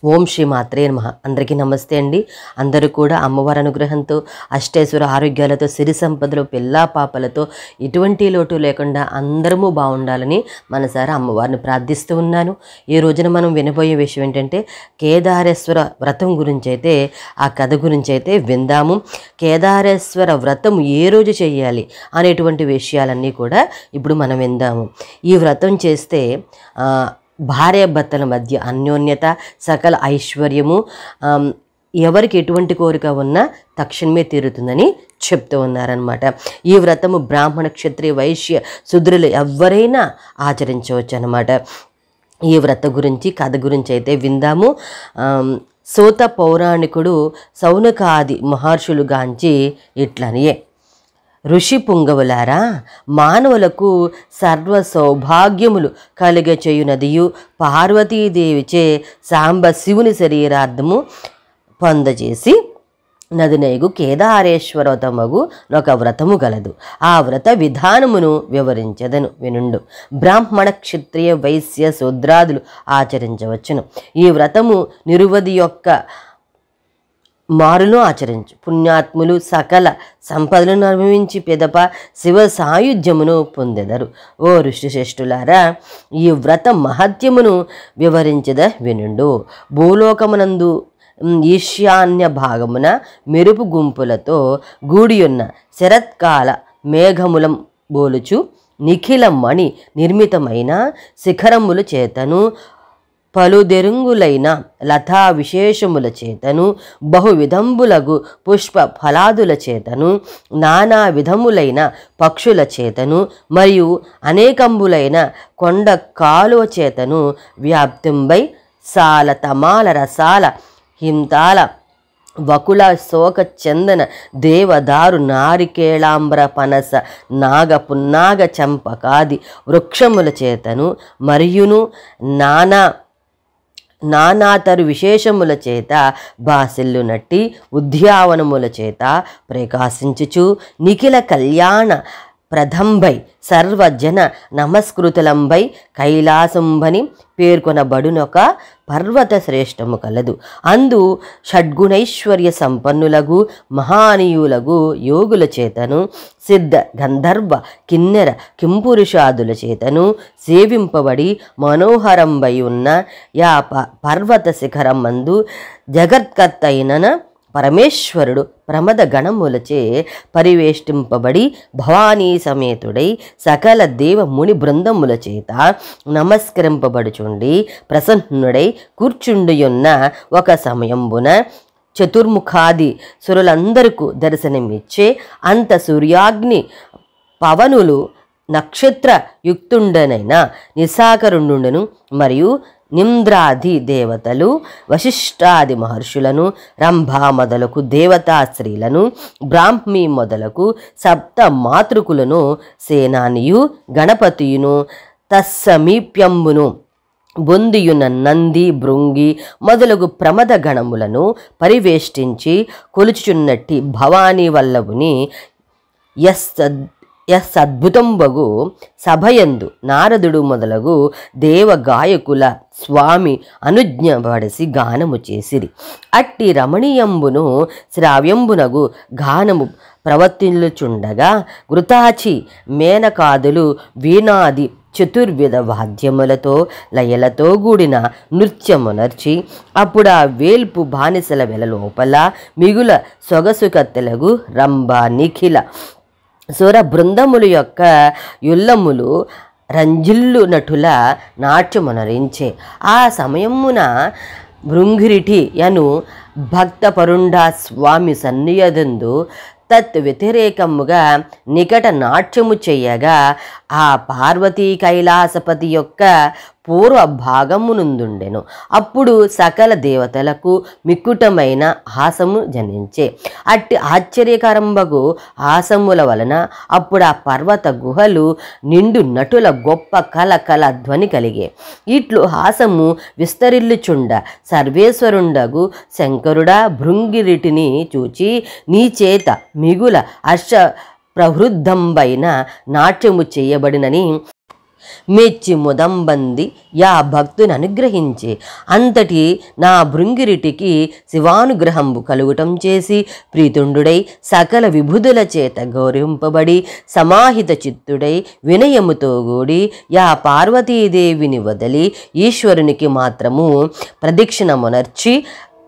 ఓం శ్రీ మాత్రే నమః. అందరికీ నమస్తే అండి. అందరూ కూడా అమ్మవారి అనుగ్రహంతో అష్టైశ్వర ఆరోగ్యాలతో సిరి సంపదలు పిల్లా పాపలతో ఎటువంటి లోటు లేకుండా అందరము బాగుండాలని మనసారా అమ్మవారిని ప్రార్థిస్తూ ఉన్నాను. ఈ రోజున మనం వినబోయే విషయం ఏంటంటే కేదారేశ్వర వ్రతం గురించి అయితే ఆ కథ గురించి అయితే విందాము. కేదారేశ్వర వ్రతం ఏ రోజు చేయాలి అనేటువంటి విషయాలన్నీ కూడా ఇప్పుడు మనం విందాము. ఈ వ్రతం చేస్తే భార్యాభర్తల మధ్య అన్యోన్యత, సకల ఐశ్వర్యము, ఎవరికి ఎటువంటి కోరిక ఉన్నా తక్షణమే తీరుతుందని చెప్తూ ఉన్నారనమాట. ఈ వ్రతము బ్రాహ్మణ, క్షత్రియ, వైశ్య, శూద్రులు ఎవరైనా ఆచరించవచ్చు అనమాట. ఈ వ్రత గురించి కథ గురించి అయితే విందాము. సూత పౌరాణికుడు సౌనకాది మహర్షులు గాంచి ఇట్లనియే, ఋషి పుంగవులారా, మానవులకు సర్వ సౌభాగ్యములు కలిగ చేయునదియు పార్వతీదేవిచే సాంబ శివుని శరీరార్థము పొందజేసి నదినేగు కేదారేశ్వర వ్రతమగు ఒక వ్రతము గలదు. ఆ వ్రత విధానమును వివరించదను వినుండు. బ్రాహ్మణ, క్షత్రియ, వైశ్య, శూద్రాదులు ఆచరించవచ్చును. ఈ వ్రతము నిరువధి యొక్క మారును ఆచరించు. పుణ్యాత్ములు సకల సంపదలను అనుభవించి పిదప శివ సాయుధ్యమును పొందెదరు. ఓ ఋషిశ్రేష్ఠులారా, ఈ వ్రత మహత్యమును వివరించద వినుండు. భూలోకమునందు ఈశాన్య భాగమున మెరుపు గుంపులతో గూడియున్న శరత్కాల మేఘములం బోలుచు నిఖిల మణి నిర్మితమైన శిఖరముల చేతను, పలుదెరుంగులైన లతా విశేషముల చేతను, బహువిధంబులగు పుష్ప ఫలాదుల చేతను, నానా విధములైన పక్షుల చేతను, మరియు అనేకంబులైన కొండ కాలువ చేతను వ్యాప్తింబై సాల తమాల రసాల హింతాల వకుల శోక చందన దేవదారు నారికేళాంబ్ర పనస నాగ పున్నాగ చంపకాది వృక్షముల చేతను మరియును నానాతరు విశేషముల చేత బాసిల్లు నట్టి ఉద్యావనముల చేత ప్రకాశించుచు నిఖిల కళ్యాణ ప్రదంబై సర్వజన నమస్కృతులంబై కైలాసంబని పేర్కొనబడునొక పర్వత శ్రేష్టము కలదు. అందు షడ్గుణైశ్వర్య సంపన్నులగు మహానీయులగు యోగుల చేతను, సిద్ధ గంధర్వ కిన్నెర కింపురుషాదుల చేతను సేవింపబడి మనోహరంబై ఉన్న యా పర్వత శిఖరం మందు జగత్కర్త అయిన పరమేశ్వరుడు ప్రమద గణములచే పరివేష్టింపబడి భవానీ సమేతుడై సకల దేవ ముని బృందముల చేత నమస్కరింపబడుచుండి ప్రసన్నుడై కూర్చుండియున్న ఒక సమయంబున చతుర్ముఖాది సురులందరకు దర్శనమిచ్చే అంత సూర్యాగ్ని పవనులు నక్షత్ర యుక్తుండనైన నిశాకరుండును మరియు నింద్రాది దేవతలు, వశిష్ఠాది మహర్షులను, రంభా మొదలకు దేవతా స్త్రీలను, బ్రాహ్మీ మొదలకు సప్త మాతృకులను, సేనానియు గణపతియును తస్సమీప్యంబును బొందియున్న నంది, భృంగి మొదలగు ప్రమద గణములను పరివేష్టించి కొలుచుచున్నట్టి భవానీ వల్లభుని అద్భుతంబగు సభయందు నారదుడు మొదలగు దేవ గాయకుల స్వామి అనుజ్ఞ పడసి గానము చేసిరి. అట్టి రమణీయంబును శ్రావ్యంబునగు గానము ప్రవర్తిల్లుచుండగా ఘృతాచి మేనకాదులు వీణాది చతుర్విధ వాద్యములతో లయలతో కూడిన నృత్యమునర్చి అప్పుడు ఆ వేల్పు బానిసల వెల లోపల మిగుల సొగసు కత్తెలగు రంభ నిఖిల సుర బృందములు యొక్క యుల్లములు రంజిల్లు నటుల నాట్యమునరించే. ఆ సమయమున భృంగిరిటి యను భక్తపరుండా స్వామి సన్నియదందు తత్ వ్యతిరేకముగా నికట నాట్యము చేయగా ఆ పార్వతీ కైలాసపతి యొక్క పూర్వ భాగమునుందుండెను. అప్పుడు సకల దేవతలకు మిక్కుటమైన హాసము జనించే. అట్టి ఆశ్చర్యకరంబగు హాసముల వలన అప్పుడు ఆ పర్వత గుహలు నిండు నటుల గొప్ప కల ధ్వని కలిగే. ఇట్లు హాసము విస్తరిల్లుచుండ సర్వేశ్వరుండగు శంకరుడా భృంగిరిటిని చూచి నీ చేత మిగుల హర్ష ప్రవృద్ధంబైన నాట్యము చేయబడినని మెచ్చి ముదంబంది యా భక్తుని అనుగ్రహించి అంతటి నా భృంగిరిటికి శివానుగ్రహంబు కలుగుటం చేసి ప్రీతుండుడై సకల విభుదుల చేత గౌరవింపబడి సమాహిత చిత్తుడై వినయముతో కూడి యా పార్వతీదేవిని వదిలి ఈశ్వరునికి మాత్రము ప్రదక్షిణమునర్చి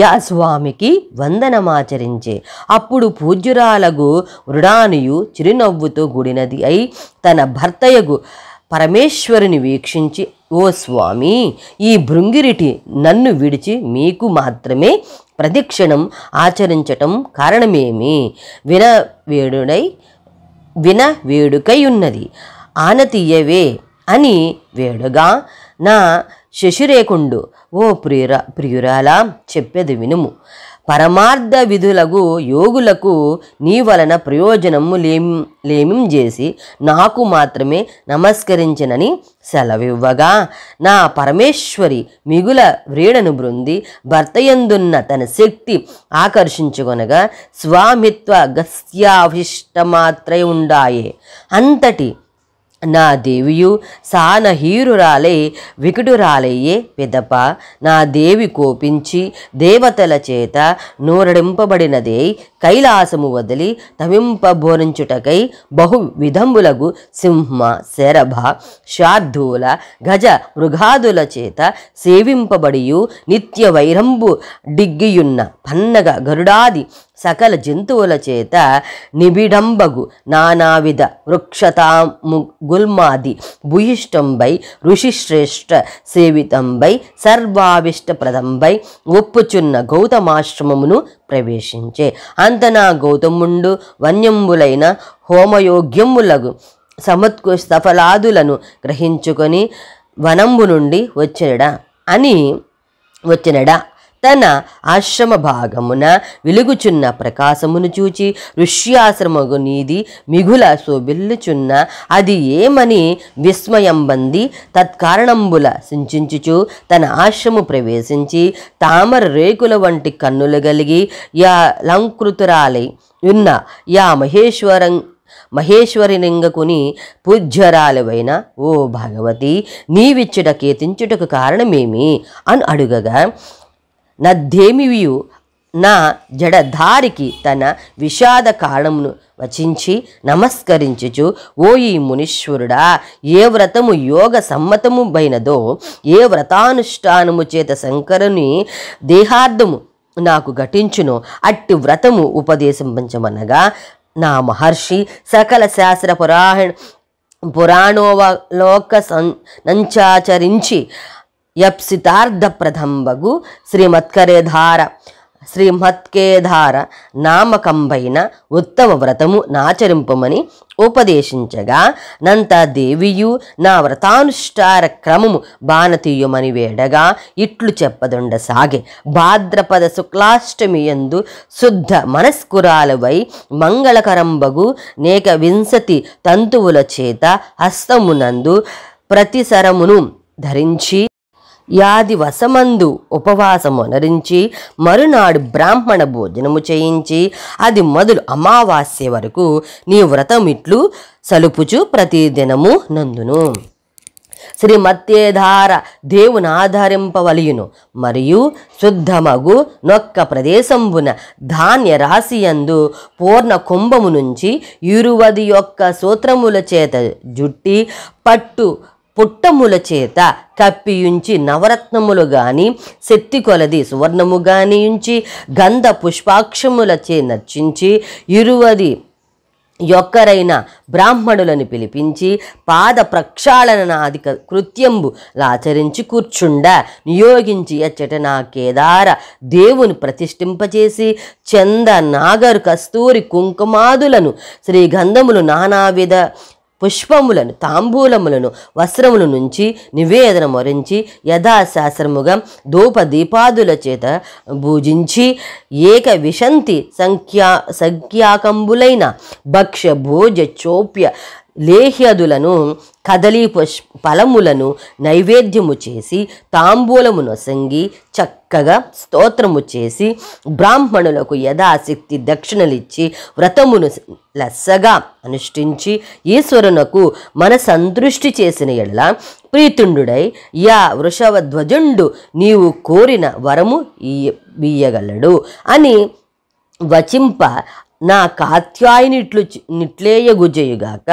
యా స్వామికి వందనమాచరించే అప్పుడు పూజ్యురాలగు వృడానియు చిరునవ్వుతో కూడినది అయి తన భర్తయగు పరమేశ్వరుని వీక్షించి, ఓ స్వామి, ఈ భృంగిరిటి నన్ను విడిచి మీకు మాత్రమే ప్రదక్షిణం ఆచరించటం కారణమేమి? వినవేడుకై ఉన్నది, ఆనతీయవే అని వేడుగా నా శశిరేకుండు, ఓ ప్రియురాలా, చెప్పేది వినుము. పరమార్థ విధులకు యోగులకు నీ వలన ప్రయోజనము లేమిం చేసి నాకు మాత్రమే నమస్కరించినని సెలవివ్వగా, నా పరమేశ్వరి మిగుల వ్రీడను బృంది భర్తయందున్న తన శక్తి ఆకర్షించుకొనగా స్వామిత్వ గస్యాభిష్టమాత్రై ఉండాయే. అంతటి నా దేవియు సానహీరురాలై వికటురాలయ్యే పిదప నా దేవి కోపించి దేవతల చేత నూరడింపబడినదే కైలాసము వదిలి తవింపబోరించుటకై బహు విధంబులగు సింహ శరభ శార్దూల గజ మృగాదుల చేత సేవింపబడియు నిత్య వైరంబు డిగ్గియున్న పన్నగ గరుడాది సకల జంతువుల చేత నిబిడంబగు నానావిధ వృక్షతాము గుల్మాది భూయిష్టంబై ఋషిశ్రేష్ఠ సేవితంబై సర్వావిష్టప్రదంబై ఒప్పుచున్న గౌతమాశ్రమమును ప్రవేశించే. అంతనా గౌతముండు వన్యంబులైన హోమయోగ్యములగు సఫలాదులను గ్రహించుకొని వనంబు నుండి వచ్చినడా తన ఆశ్రమ భాగమున వెలుగుచున్న ప్రకాశమును చూచి ఋష్యాశ్రమగు నీది మిగుల శోభిల్లుచున్న అది ఏమని విస్మయంబంది తత్కారణంబుల సించుచు తన ఆశ్రము ప్రవేశించి తామర రేకుల వంటి కన్నులు కలిగి యా లంకృతురాలై ఉన్న యా మహేశ్వరిలింగకుని పూజ్యరాలువైన ఓ భగవతి, నీవిచ్చుట కీర్తించుటకు కారణమేమి అని అడుగగా, నద్దేమియు నా జడధారికి తన విషాద కారణమును వచించి నమస్కరించుచు, ఓ ఈ మునీశ్వరుడా, ఏ వ్రతము యోగ సమ్మతము బైనదో, ఏ వ్రతానుష్ఠానము చేత శంకరుని దేహార్థము నాకు ఘటించునో అట్టి వ్రతము ఉపదేశించమనగా, నా మహర్షి సకల శాస్త్ర పురాణోవలోక నంచాచరించి యప్సితార్థప్రదంబగు శ్రీమత్కేదార నామకంబైన ఉత్తమ వ్రతము నాచరింపమని ఉపదేశించగా, నంత దేవియు నా వ్రతానుష్ఠాన క్రమము బానతీయమని వేడగా ఇట్లు చెప్పదుండసాగే. భాద్రపద శుక్లాష్టమి యందు శుద్ధ మనస్కురాలవై మంగళకరంబగు నేక వింశతి తంతువుల చేత హస్తమునందు ప్రతిసరమును ధరించి యాది వసమందు ఉపవాసమునరించి మరునాడు బ్రాహ్మణ భోజనము చేయించి అది మొదలు అమావాస్య వరకు నీ వ్రతమిట్లు సలుపుచు ప్రతిదినము నందును. శ్రీమత్యేధార దేవునాధరింపవలియును మరియు శుద్ధమగు నొక్క ప్రదేశంబున ధాన్య రాశియందు పూర్ణ కుంభము నుంచి 21 సూత్రముల చేత జుట్టి పట్టు పుట్టముల చేత కప్పియుంచి నవరత్నములు గాని శక్తి కొలది సువర్ణము గాని ఉంచి గంధ పుష్పాక్షముల చే నర్చించి 21 బ్రాహ్మణులను పిలిపించి పాద ప్రక్షాళనాది కృత్యంబు లాచరించి కూర్చుండ నియోగించి అచ్చట నా కేదార దేవుని ప్రతిష్ఠింపచేసి చంద నాగరు కస్తూరి కుంకుమాదులను శ్రీగంధములు నానావిధ పుష్పములను తాంబూలములను వస్త్రముల నుంచి నివేదన మొరించి యథాశాస్త్రముగా ధూపదీపాదుల చేత పూజించి ఏక విశంతి సంఖ్యాకంబులైన భక్ష్య భోజ చోప్య లేహ్యదులను కదలీ ఫలములను నైవేద్యము చేసి తాంబూలము నొసంగి చక్కగా స్తోత్రము చేసి బ్రాహ్మణులకు యథాశక్తి దక్షిణలిచ్చి వ్రతమును లెస్సగా అనుష్ఠించి ఈశ్వరునకు మన సంతృష్టి చేసిన ఎడల ప్రీతుండుడై యా వృషభధ్వజుండు నీవు కోరిన వరము ఇయ్యగలడు అని వచింప నా కాత్యాయనిట్లు నిట్లేయగుజేయుగాక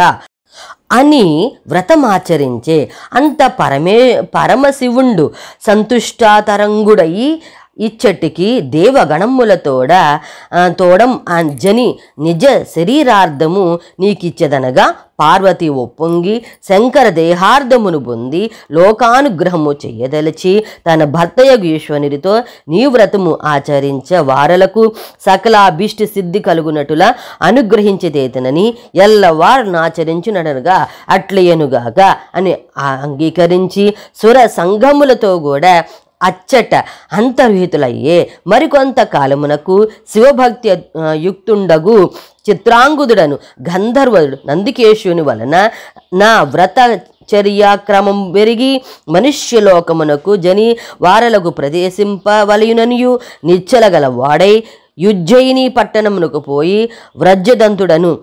అని వ్రతమాచరించే అంత పరమశివుండు సంతుష్టాతరంగుడై ఇచ్చటికి తోడం జని నిజ శరీరార్థము నీకిచ్చదనగా పార్వతి ఒప్పొంగి శంకర దేహార్థమును పొంది లోకానుగ్రహము చెయ్యదలిచి తన భర్తయగు ఈశ్వరునితో నీ వ్రతము ఆచరించ వారలకు సకలాభిష్టి సిద్ధి కలుగునట్టులా అనుగ్రహించేతేతనని ఎల్లవారునాచరించునగా అట్లయనుగాక అని అంగీకరించి సుర సంఘములతో కూడా అచ్చట అంతర్హితులయ్యే. మరికొంత కాలమునకు శివభక్తి యుక్తుండగు చిత్రాంగుదుడను గంధర్వుడు నందికేశుని వలన నా వ్రత చర్యాక్రమం పెరిగి మనుష్యలోకమునకు జని వారలకు ప్రదేశింపవలయుననియు నిశ్చలగల వాడై ఉజ్జయిని పట్టణమునకు పోయి వ్రజదంతుడను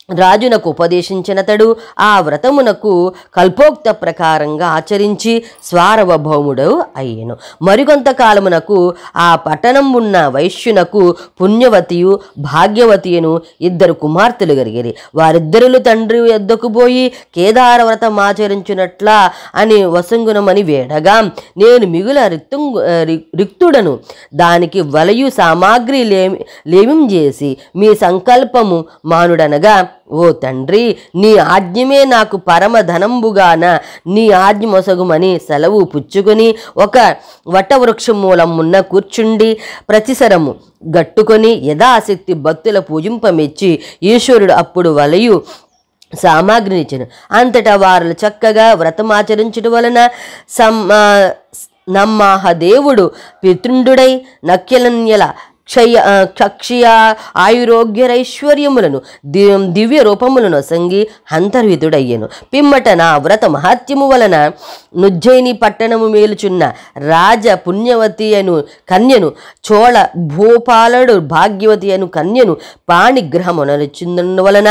రాజునకు ఉపదేశించినతడు ఆ వ్రతమునకు కల్పోక్త ప్రకారంగా ఆచరించి స్వారవభౌముడు అయ్యెను. మరికొంతకాలమునకు ఆ పట్టణం ఉన్న వైశ్యునకు పుణ్యవతియు భాగ్యవతియును ఇద్దరు కుమార్తెలు కలిగిరి. వారిద్దరులు తండ్రి ఎద్దకు పోయి కేదార వ్రతం ఆచరించునట్లా అని వసంగునమని వేడగా నేను మిగుల రిక్తుడను దానికి వలయు సామాగ్రి లేమిం చేసి మీ సంకల్పము మానుడనగా ఓ తండ్రి నీ ఆజ్ఞమే నాకు పరమధనంబుగాన నీ ఆజ్ఞ మొసగుమని సెలవు పుచ్చుకొని ఒక వటవృక్షమూలమున్న కూర్చుండి ప్రతిసరము గట్టుకొని యథాశక్తి భక్తుల పూజింపమెచ్చి ఈశ్వరుడు అప్పుడు వలయు సామాగ్రినిచ్చెను. అంతటా వారు చక్కగా వ్రతమాచరించడం వలన నమ్మహదేవుడు పితృండుడై నక్యలన్యల క్షయ ఆయురోగ్యరైశ్వర్యములను దివ్య రూపములను సంగి అంతర్హితుడయ్యను. పిమ్మట నా వ్రత మహాత్యము వలన నుజ్జయిని పట్టణము మేలుచున్న రాజ పుణ్యవతి అను కన్యను చోళ భూపాలుడు భాగ్యవతి అను కన్యను పాణిగ్రహమునరుచుందు వలన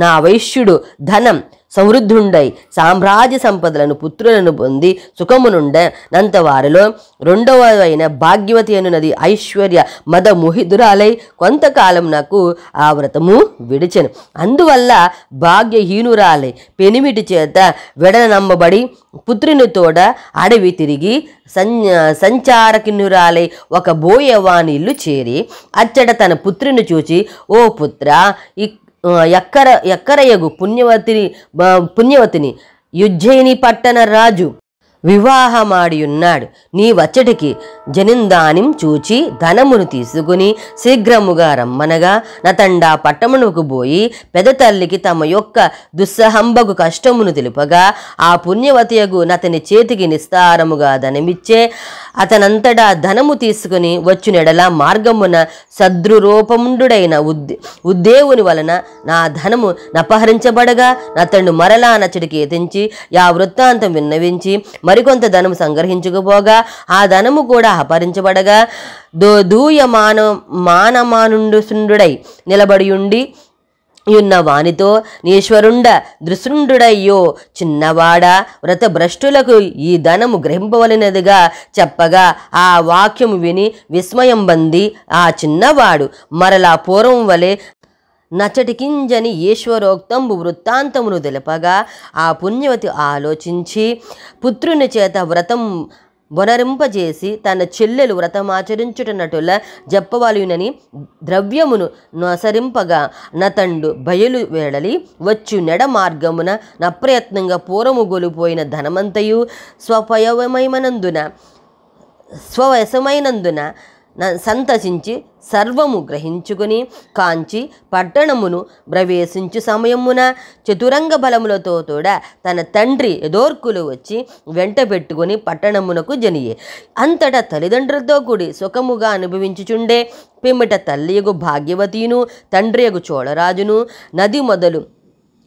నా వైశ్యుడు ధనం సమృద్ధుండై సామ్రాజ్య సంపదలను పుత్రులను పొంది సుఖమునుండనంత వారిలో రెండవ అయిన భాగ్యవతి అనున్నది ఐశ్వర్య మద మోహితురాలై కొంతకాలం నాకు ఆ వ్రతము విడిచెను. అందువల్ల భాగ్యహీనురాలై పెనిమిటి చేత వెడనమ్మబడి పుత్రుని తోడ అడవి తిరిగి సంచారకిన్నురాలై ఒక బోయవాని ఇల్లు చేరి అచ్చట తన పుత్రుని చూచి ఓ పుత్ర ఎక్కరయగు పుణ్యవతిని ఉజ్జయిని పట్టణ రాజు వివాహమాడియున్నాడు. నీ వచ్చటికి జనిందానిం చూచి ధనమును తీసుకుని శీఘ్రముగా రమ్మనగా నతండా పట్టణమునకు పోయి పెద తల్లికి తమ యొక్క దుస్సహంబగు కష్టమును తెలుపగా ఆ పుణ్యవతియగు నతని చేతికి నిస్తారముగా ధనమిచ్చే అతనంతటా ధనము తీసుకుని వచ్చునెడల మార్గమున సద్రురూపముండుడైన ఉద్దేవుని వలన నా ధనము నపహరించబడగా నతను మరలా నచ్చడికి ఎతించి ఆ వృత్తాంతం విన్నవించి మరికొంత ధనము సంగ్రహించుకుపోగా ఆ ధనము కూడా అపహరించబడగా మానమానుండుసుండుడై నిలబడియుండి యున్న వానితో నీశ్వరుండ దృశృండుడయ్యో చిన్నవాడా వ్రతభ్రష్టులకు ఈ ధనము గ్రహింపవలనదిగా చెప్పగా ఆ వాక్యము విని విస్మయం బంది ఆ చిన్నవాడు మరలా పూర్వం వలె నచటికింజని ఈశ్వరోక్తంబు వృత్తాంతమును తెలుపగా ఆ పుణ్యవతి ఆలోచించి పుత్రుని చేత వ్రతం బొనరింపజేసి తన చెల్లెలు వ్రతమాచరించుటనటుల జప్పవలయునని ద్రవ్యమును నొసరింపగా నతండు బయలు వేడలి వచ్చు నెడ మార్గమున నప్రయత్నంగా పూర్వము గొలిపోయిన ధనమంతయు స్వవశమైనందున సంతసించి సర్వము గ్రహించుకుని కాంచి పట్టణమును ప్రవేశించు సమయమున చతురంగ బలములతో తోడా తన తండ్రి ఎదోర్కులు వచ్చి వెంట పెట్టుకుని పట్టణమునకు జనియే. అంతటా తల్లిదండ్రులతో కూడి సుఖముగా అనుభవించుచుండే పిమ్మట తల్లియగు భాగ్యవతిను తండ్రియగు చోళరాజును నది మొదలు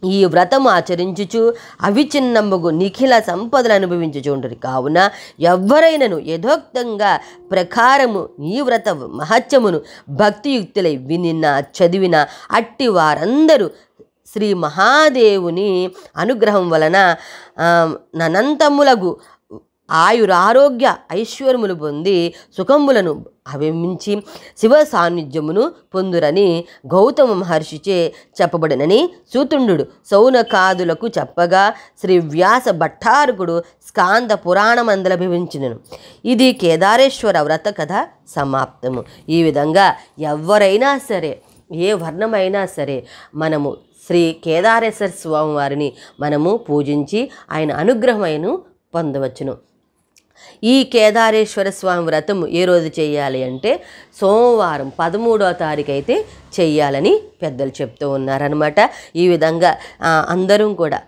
ఈ వ్రతము ఆచరించుచు అవిచిన్నమ్మగు నిఖిల సంపదలు అనుభవించుచుండ్రి. కావున ఎవ్వరైనను యథోక్తంగా ప్రకారము ఈ వ్రత మహత్యమును భక్తియుక్తులై వినిన చదివిన అట్టి వారందరూ శ్రీ మహాదేవుని అనుగ్రహం వలన అనంతములగు ఆయురారోగ్య ఐశ్వర్యములు పొంది సుఖములను అవిమించి శివ సాన్నిధ్యమును పొందురని గౌతమ మహర్షిచే చెప్పబడినని సూతుండు సౌనకాదులకు చెప్పగా శ్రీ వ్యాస భట్టారకుడు స్కాంద పురాణమందలభివించినను. ఇది కేదారేశ్వర వ్రత కథ సమాప్తము. ఈ విధంగా ఎవరైనా సరే, ఏ వర్ణమైనా సరే, మనము శ్రీ కేదారేశ్వర స్వామి వారిని మనము పూజించి ఆయన అనుగ్రహమైను పొందవచ్చును. ఈ కేదారేశ్వర స్వామి వ్రతం ఏ రోజు చేయాలి అంటే సోమవారం 13వ తారీఖు అయితే చెయ్యాలని పెద్దలు చెప్తూ ఉన్నారనమాట. ఈ విధంగా అందరం కూడా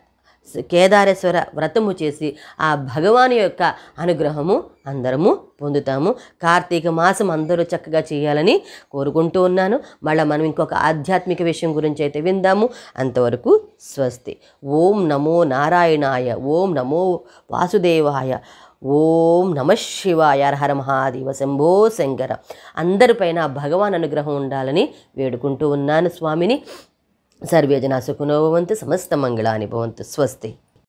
కేదారేశ్వర వ్రతము చేసి ఆ భగవాను యొక్క అనుగ్రహము అందరము పొందుతాము. కార్తీక మాసం అందరూ చక్కగా చేయాలని కోరుకుంటూ ఉన్నాను. మళ్ళీ మనం ఇంకొక ఆధ్యాత్మిక విషయం గురించి అయితే విందాము. అంతవరకు స్వస్తి. ఓం నమో నారాయణాయ, ఓం నమో వాసుదేవాయ, ఓం నమ శివాయ, హర మహాదేవ, శంభో శంకర. అందరిపైన భగవాన్ అనుగ్రహం ఉండాలని వేడుకుంటూ ఉన్నాను స్వామిని. సర్వే జనా సుఖినో భవంతు, సమస్త మంగళాని భవంతు. స్వస్తి.